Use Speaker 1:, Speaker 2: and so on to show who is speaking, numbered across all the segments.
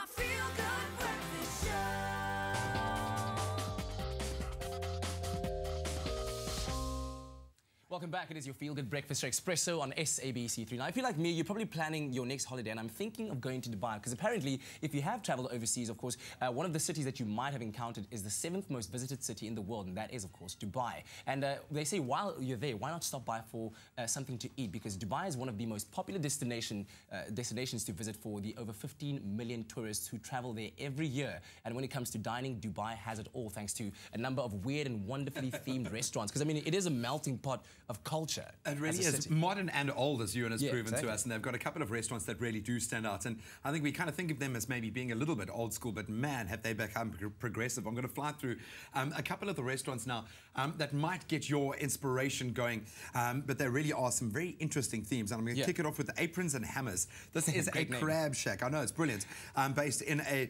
Speaker 1: my feel-good breakfast show.
Speaker 2: Welcome back. It is your Feel Good Breakfast Show Expresso on SABC3. Now, if you're like me, you're probably planning your next holiday, and I'm thinking of going to Dubai, because apparently, if you have traveled overseas, of course, one of the cities that you might have encountered is the 7th most visited city in the world, and that is, of course, Dubai. And they say while you're there, why not stop by for something to eat? Because Dubai is one of the most popular destinations to visit for the over 15 million tourists who travel there every year. And when it comes to dining, Dubai has it all, thanks to a number of weird and wonderfully themed restaurants. Because, I mean, it is a melting pot of culture.
Speaker 3: It really is. Modern and old, as Ewan has proven to us. And they've got a couple of restaurants that really do stand out. And I think we kind of think of them as maybe being a little bit old school, but man, have they become progressive. I'm going to fly through a couple of the restaurants now that might get your inspiration going. But there really are some very interesting themes. And I'm going to kick it off with the Aprons and Hammers. This is a crab shack. I know, it's brilliant. Based in a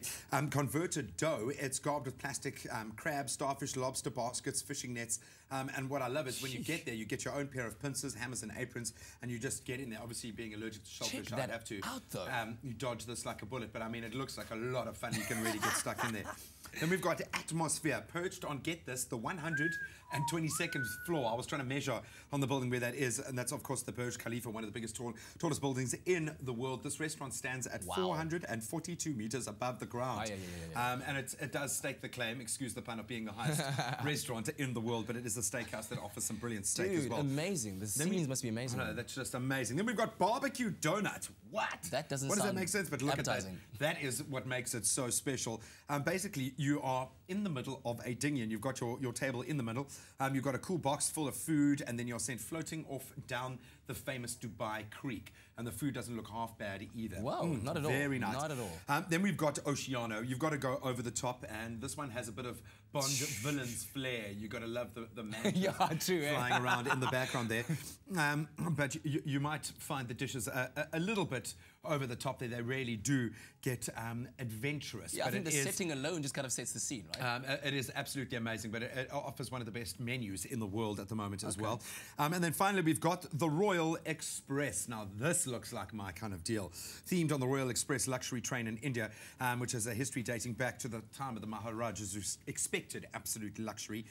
Speaker 3: converted dough. It's garbed with plastic crab, starfish, lobster baskets, fishing nets. And what I love is when you get there, you get your own pair of pincers, hammers and aprons, and you just get in there. Obviously, being allergic to shellfish, I'd have to you dodge this like a bullet, but I mean, it looks like a lot of fun. You can really get stuck in there. Then we've got Atmosphere, perched on, get this, the 122nd floor. I was trying to measure on the building where that is, and that's, of course, the Burj Khalifa, one of the biggest, tallest buildings in the world. This restaurant stands at 442 meters above the ground. And it does stake the claim, excuse the pun, of being the highest restaurant in the world, but it is a steakhouse that offers some brilliant steak as well.
Speaker 2: Amazing. The scenes must be amazing.
Speaker 3: No, that's just amazing. Then we've got Barbecue Donut. What?
Speaker 2: That doesn't
Speaker 3: What does
Speaker 2: sound
Speaker 3: that make sense? But look
Speaker 2: appetizing.
Speaker 3: at that. That is what makes it so special. Basically, you are in the middle of a dinghy, and you've got your table in the middle. You've got a cool box full of food, and then you're sent floating off down the famous Dubai Creek. And the food doesn't look half bad either.
Speaker 2: Wow, not at all.
Speaker 3: Very nice.
Speaker 2: Not at all.
Speaker 3: Then we've got Oceano. You've got to go over the top, and this one has a bit of Bond villain's flair. You've got to love the man flying around in the background there. But you might find the dishes a little bit over the top there. They really do get adventurous.
Speaker 2: Yeah,
Speaker 3: but
Speaker 2: I think the setting alone just kind of sets the scene, right?
Speaker 3: It is absolutely amazing, but it offers one of the best menus in the world at the moment as well. And then finally, we've got the Royal Express. Now, this looks like my kind of deal. Themed on the Royal Express luxury train in India, which has a history dating back to the time of the Maharajas, who expected absolute luxury.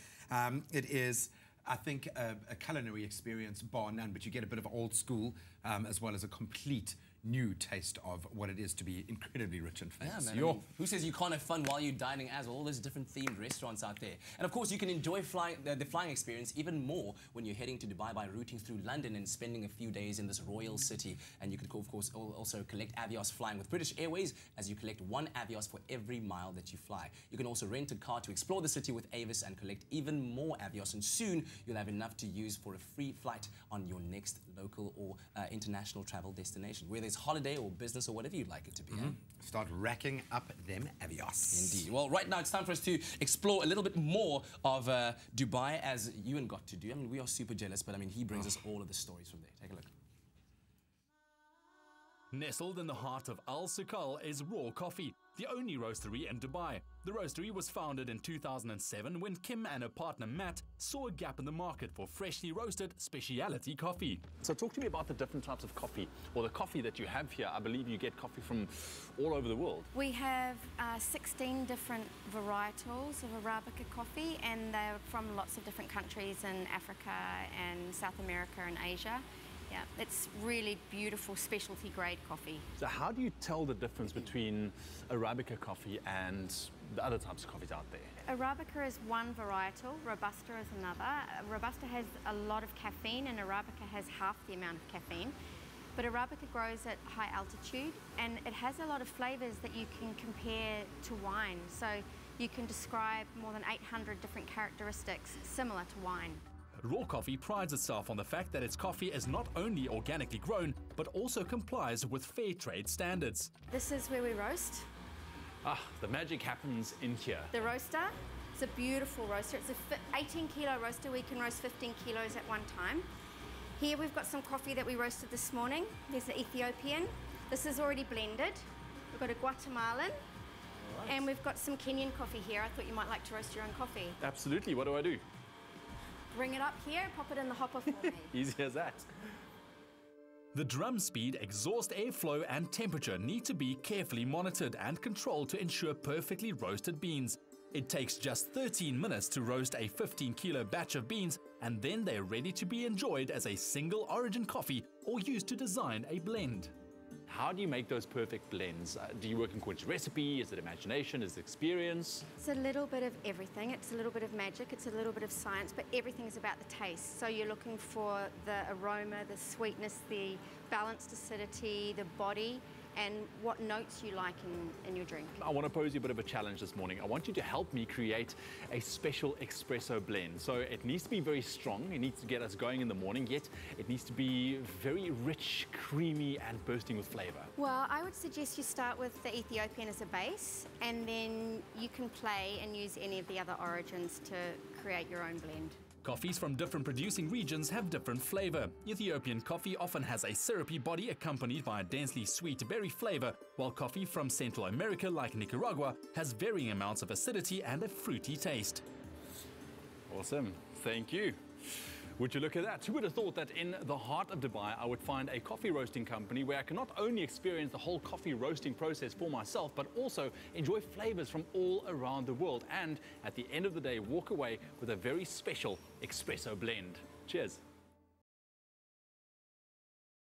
Speaker 3: It is, I think, a culinary experience, bar none, but you get a bit of old school as well as a complete new taste of what it is to be incredibly rich and famous.
Speaker 2: Yeah, man. I mean, who says you can't have fun while you're dining as well? All those different themed restaurants out there. And of course, you can enjoy the flying experience even more when you're heading to Dubai by routing through London and spending a few days in this royal city. And you can, of course, also collect Avios flying with British Airways, as you collect 1 Avios for every mile that you fly. You can also rent a car to explore the city with Avis and collect even more Avios. And soon, you'll have enough to use for a free flight on your next local or international travel destination, whether it's holiday or business or whatever you'd like it to be.
Speaker 3: Start racking up them Avios.
Speaker 2: Indeed. Well, right now it's time for us to explore a little bit more of Dubai, as Ewan got to do. I mean, we are super jealous, but I mean, he brings us all of the stories from there. Take a look.
Speaker 4: Nestled in the heart of Al Sukal is Raw Coffee, the only roastery in Dubai. The roastery was founded in 2007 when Kim and her partner Matt saw a gap in the market for freshly roasted specialty coffee.
Speaker 5: So talk to me about the different types of coffee, or the coffee that you have here. I believe you get coffee from all over the world.
Speaker 6: We have 16 different varietals of Arabica coffee, and they're from lots of different countries in Africa and South America and Asia. Yeah, it's really beautiful specialty grade coffee.
Speaker 5: So how do you tell the difference between Arabica coffee and the other types of coffees out there?
Speaker 6: Arabica is one varietal, Robusta is another. Robusta has a lot of caffeine and Arabica has half the amount of caffeine. But Arabica grows at high altitude and it has a lot of flavors that you can compare to wine. So you can describe more than 800 different characteristics similar to wine.
Speaker 4: Raw Coffee prides itself on the fact that its coffee is not only organically grown, but also complies with fair trade standards.
Speaker 6: This is where we roast.
Speaker 5: Ah, the magic happens in here.
Speaker 6: The roaster, it's a beautiful roaster. It's a 18-kilo roaster. We can roast 15 kilos at one time. Here we've got some coffee that we roasted this morning. There's the Ethiopian. This is already blended. We've got a Guatemalan. And we've got some Kenyan coffee here. I thought you might like to roast your own coffee.
Speaker 5: Absolutely. What do I do?
Speaker 6: Bring it up here, pop it in the hopper for me.
Speaker 5: Easy as that.
Speaker 4: The drum speed, exhaust airflow and temperature need to be carefully monitored and controlled to ensure perfectly roasted beans. It takes just 13 minutes to roast a 15-kilo batch of beans, and then they're ready to be enjoyed as a single origin coffee or used to design a blend.
Speaker 5: How do you make those perfect blends? Do you work in according to recipe? Is it imagination? Is it experience?
Speaker 6: It's a little bit of everything. It's a little bit of magic. It's a little bit of science, but everything is about the taste. So you're looking for the aroma, the sweetness, the balanced acidity, the body, and what notes you like in your drink.
Speaker 5: I want to pose you a bit of a challenge this morning. I want you to help me create a special espresso blend. So it needs to be very strong. It needs to get us going in the morning, yet it needs to be very rich, creamy, and bursting with flavor.
Speaker 6: Well, I would suggest you start with the Ethiopian as a base, and then you can play and use any of the other origins to create your own blend.
Speaker 4: Coffees from different producing regions have different flavor. Ethiopian coffee often has a syrupy body accompanied by a densely sweet berry flavor, while coffee from Central America like Nicaragua has varying amounts of acidity and a fruity taste.
Speaker 5: Awesome, thank you. Would you look at that? Who would have thought that in the heart of Dubai I would find a coffee roasting company where I can not only experience the whole coffee roasting process for myself, but also enjoy flavors from all around the world, and at the end of the day walk away with a very special espresso blend. Cheers.